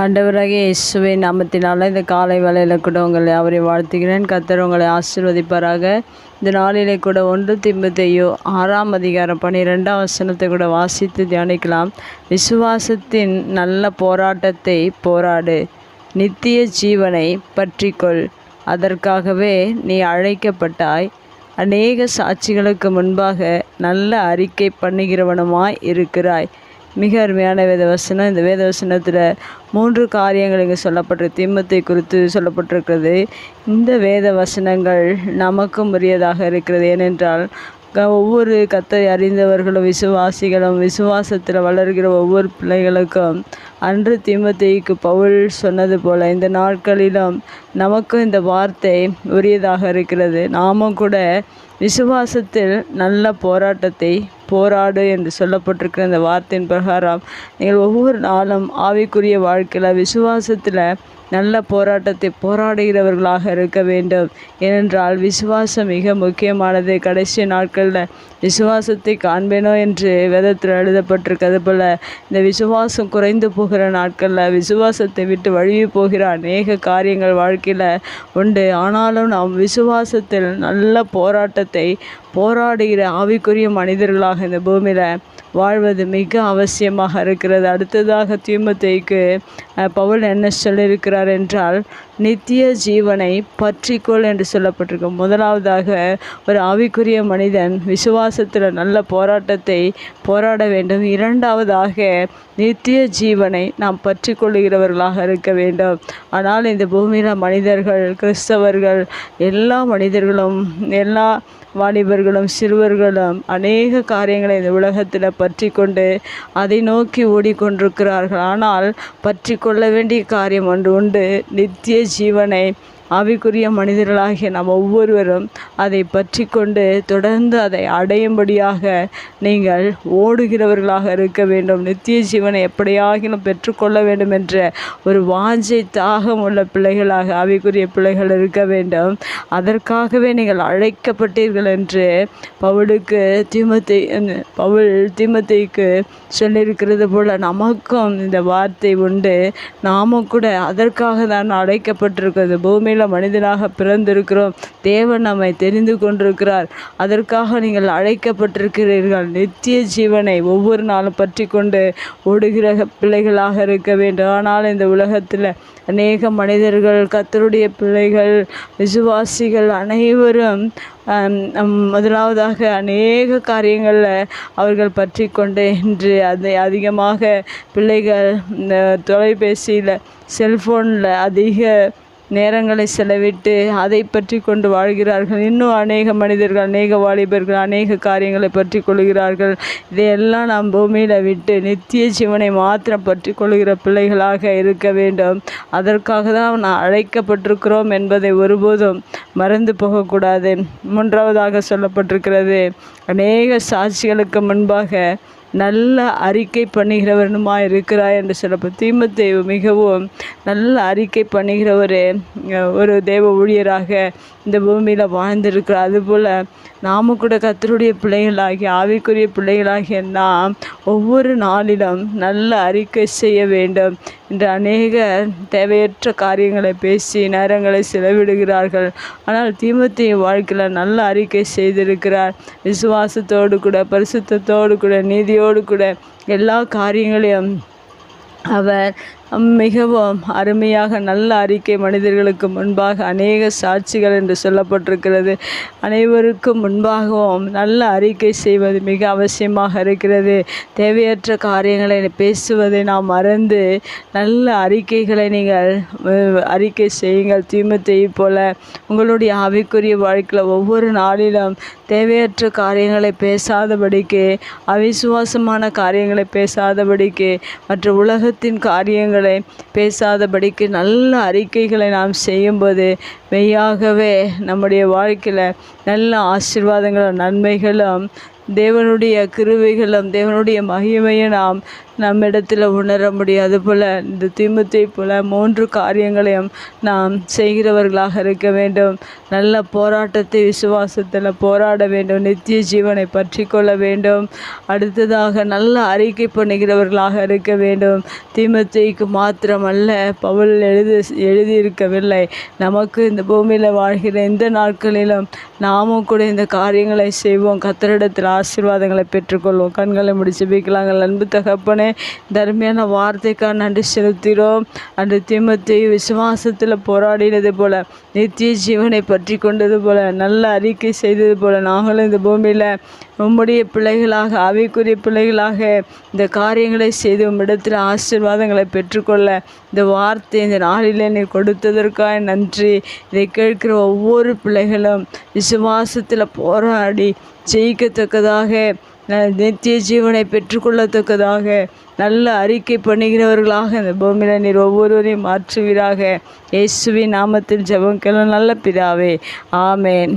ஆண்டவராகிய இயேசுவின் நாமத்தினால இந்த காலை வேளையில் கூட உங்களை அவரை வாழ்த்துகிறேன். கர்த்தர் உங்களை ஆசீர்வதிப்பாராக. இந்த நாளிலே கூட 1 தீமோத்தேயு 6ஆம் அதிகாரம் 12ஆம் வசனத்தை கூட வாசித்து தியானிக்கலாம். விசுவாசத்தின் நல்ல போராட்டத்தை போராடு, நித்திய ஜீவனை பற்றிக்கொள், அதற்காகவே நீ அழைக்கப்பட்டாய். அநேக சாட்சிகளுக்கு முன்பாக நல்ல அறிக்கை பண்ணுகிறவனுமாய் இருக்கிறாய். மிக அருமையான வேதவசனம். இந்த வேதவசனத்தில் 3 காரியங்கள் இங்கே சொல்லப்பட்டிருக்கு. தீமோத்தேயு குறித்து சொல்லப்பட்டிருக்கிறது. இந்த வேத வசனங்கள் நமக்கும் உரியதாக இருக்கிறது. ஏனென்றால் ஒவ்வொரு கர்த்தரை அறிந்தவர்களும் விசுவாசிகளும் விசுவாசத்தில் வளர்கிற ஒவ்வொரு பிள்ளைகளுக்கும் அன்று தீமோத்தேயுக்கு பவுல் சொன்னது போல இந்த நாட்களிலும் நமக்கும் இந்த வார்த்தை உரியதாக இருக்கிறது. நாமும் கூட விசுவாசத்தில் நல்ல போராட்டத்தை போராடு என்று சொல்லப்பட்டிருக்கிற இந்த வார்த்தையின் பிரகாரம் நீங்கள் ஒவ்வொரு நாளும் ஆவிக்குரிய வாழ்க்கையில் விசுவாசத்தில் நல்ல போராட்டத்தை போராடுகிறவர்களாக இருக்க வேண்டும். ஏனென்றால் விசுவாசம் மிக முக்கியமானது. கடைசி நாட்களில் விசுவாசத்தை காண்பேனோ என்று வேதத்தில் எழுதப்பட்டிருக்கிறது போல் இந்த விசுவாசம் குறைந்து போகிற நாட்களில் விசுவாசத்தை விட்டு வழுவி போகிற அநேக காரியங்கள் வாழ்க்கையில் உண்டு. ஆனாலும் நாம் விசுவாசத்தில் நல்ல போராட்டத்தை போராடுகிற ஆவிக்குரிய மனிதர்களாக இந்த பூமியில் வாழ்வது மிக அவசியமாக இருக்கிறது. அடுத்ததாக தீமோத்தேயுக்கு பவுல் என்ன சொல்லியிருக்கிறார் என்றால், நித்திய ஜீவனை பற்றிக்கொள் என்று சொல்லப்பட்டிருக்கு. முதலாவதாக ஒரு ஆவிக்குரிய மனிதன் விசுவாசத்தில் நல்ல போராட்டத்தை போராட வேண்டும். இரண்டாவதாக நித்திய ஜீவனை நாம் பற்றி கொள்ளுகிறவர்களாக இருக்க வேண்டும். ஆனால் இந்த பூமியில் மனிதர்கள், கிறிஸ்தவர்கள், எல்லா மனிதர்களும், எல்லா வாலிபர்களும் சிறுவர்களும் அநேக காரியங்களை இந்த உலகத்தில் பற்றி கொண்டு அதை நோக்கி ஓடிக்கொண்டிருக்கிறார்கள். ஆனால் பற்றி கொள்ள வேண்டிய காரியம் ஒன்று உண்டு. நித்திய ஜீவனை ஆவிக்குரிய மனிதர்களாகிய நாம் ஒவ்வொருவரும் அதை பற்றி கொண்டு தொடர்ந்து அதை அடையும்படியாக நீங்கள் ஓடுகிறவர்களாக இருக்க வேண்டும். நித்திய ஜீவனை எப்படியாகிலும் பெற்றுக்கொள்ள வேண்டும் என்ற ஒரு வாஞ்சை தாகம் உள்ள பிள்ளைகளாக ஆவிக்குரிய பிள்ளைகள் இருக்க வேண்டும். அதற்காகவே நீங்கள் அழைக்கப்பட்டீர்கள் என்று பவுல் தீமோத்தேயுக்கு சொல்லியிருக்கிறது போல நமக்கும் இந்த வார்த்தை உண்டு. நாமும் கூட அதற்காக தான் அழைக்கப்பட்டிருக்கிறது. பூமியில் மனிதனாக பிறந்திருக்கிறோம். தேவன் நம்மை தெரிந்து கொண்டிருக்கிறார். அதற்காக நீங்கள் அழைக்கப்பட்டிருக்கிறீர்கள். நித்திய ஜீவனை ஒவ்வொரு நாளும் பற்றி கொண்டு ஓடுகிற பிள்ளைகளாக இருக்க வேண்டும். ஆனால் இந்த உலகத்தில் அநேக மனிதர்கள், கர்த்தருடைய பிள்ளைகள், விசுவாசிகள் அனைவரும் முதலாவதாக அநேக காரியங்களில் அவர்கள் பற்றி கொண்டு இன்று அதை அதிகமாக பிள்ளைகள் இந்த தொலைபேசியில், செல்ஃபோனில் அதிக நேரங்களை செலவிட்டு அதை பற்றி கொண்டு வாழ்கிறார்கள். இன்னும் அநேக மனிதர்கள், அநேக வாலிபர்கள் அநேக காரியங்களை பற்றி கொள்கிறார்கள். இதையெல்லாம் நாம் பூமியில் விட்டு நித்திய ஜீவனை மாத்திரம் பற்றி கொள்கிற பிள்ளைகளாக இருக்க வேண்டும். அதற்காக தான் நான் அழைக்கப்பட்டிருக்கிறோம் என்பதை ஒருபோதும் மறந்து போகக்கூடாது. மூன்றாவதாக சொல்லப்பட்டிருக்கிறது, அநேக சாட்சிகளுக்கு முன்பாக நல்ல அறிக்கை பண்ணுகிறவனுமாய் இருக்கிறாய் என்று சொல்லப்போ தீமோத்தேயு மிகவும் நல்ல அறிக்கை பண்ணுகிற ஒரு தேவ ஊழியராக இந்த பூமியில் வாழ்ந்திருக்கிறார். அதுபோல் நாமும் கூட கர்த்தருடைய பிள்ளைகளாகிய ஆவிக்குரிய பிள்ளைகளாகிய நாம் ஒவ்வொரு நாளிலும் நல்ல அறிக்கை செய்ய வேண்டும். இன்று அநேக தேவையற்ற காரியங்களை பேசி நேரங்களை செலவிடுகிறார்கள். ஆனால் தீமோத்தேயு வாழ்க்கையில் நல்ல அறிக்கை செய்திருக்கிறார். விசுவாசத்தோடு கூட, பரிசுத்தத்தோடு கூட, நீதியோடு கூட எல்லா காரியங்களையும் அவர் மிகவும் அருமையாக நல்ல அறிக்கை மனிதர்களுக்கு முன்பாக அநேக சாட்சிகள் என்று சொல்லப்பட்டிருக்கிறது. அனைவருக்கும் முன்பாகவும் நல்ல அறிக்கை செய்வது மிக அவசியமாக இருக்கிறது. தேவையற்ற காரியங்களை பேசுவதை நாம் மறந்து நல்ல அறிக்கைகளை நீங்கள் அறிக்கை செய்யுங்கள். தீமோத்தேயு போல உங்களுடைய ஆவிக்குரிய வாழ்க்கையில் ஒவ்வொரு நாளிலும் தேவையற்ற காரியங்களை பேசாதபடிக்கு, அவிசுவாசமான காரியங்களை பேசாதபடிக்கு, மற்ற உலகத்தின் காரியங்களை பேசாதபடிக்கு நல்ல அறிக்கைகளை நாம் செய்யும்போது மெய்யாகவே நம்முடைய வாழ்க்கையில் நல்ல ஆசீர்வாதங்களும் நன்மைகளும் தேவனுடைய கிருபைகளும் தேவனுடைய மகிமையை நாம் நம்மிடத்தில் உணர முடியும். அதுபோல் இந்த தீமோத்தேயு போல 3 காரியங்களையும் நாம் செய்கிறவர்களாக இருக்க வேண்டும். நல்ல போராட்டத்தை விசுவாசத்தில் போராட வேண்டும். நித்திய ஜீவனை பற்றி கொள்ள வேண்டும். அடுத்ததாக நல்ல அறிக்கை பண்ணுகிறவர்களாக இருக்க வேண்டும். தீமோத்தேயுக்கு மாத்திரமல்ல, பவுல் எழுதியிருக்கவில்லை. நமக்கு இந்த பூமியில் வாழ்கிற இந்த நாட்களிலும் நாமும் கூட இந்த காரியங்களை செய்வோம். கர்த்தரிடத்தில் ஆசீர்வாதங்களை பெற்றுக்கொள்வோம். கண்களை முடிச்சு ஜெபிக்கலாங்கள். அன்பு தகப்பனே, தர்மையான வார்த்தைக்காக நன்றி செலுத்துகிறோம். அன்று தீமோத்தேயு விசுவாசத்தில் போராடினது போல, நித்திய ஜீவனை பற்றி கொண்டது போல, நல்ல அறிக்கை செய்தது போல, நாங்களும் இந்த பூமியில் உம்முடைய பிள்ளைகளாக, ஆவிக்குரிய பிள்ளைகளாக இந்த காரியங்களை செய்து உம்மிடத்தில் ஆசீர்வாதங்களை பெற்றுக்கொள்ள இந்த வார்த்தை இந்த நாளில் நீ கொடுத்ததற்காக நன்றி. இதை கேட்கிற ஒவ்வொரு பிள்ளைகளும் விசுவாசத்தில் போராடி ஜெயிக்கத்தக்கதாக, நித்திய ஜீவனை பெற்றுக்கொள்ளத்தக்கதாக நல்ல அறிக்கை பண்ணுகிறவர்களாக இந்த பூமியில் நீர் ஒவ்வொருவரையும் மாற்றுவீராக. இயேசுவின் நாமத்தில் ஜெபம் கேளும் நல்ல பிதாவே, ஆமேன்.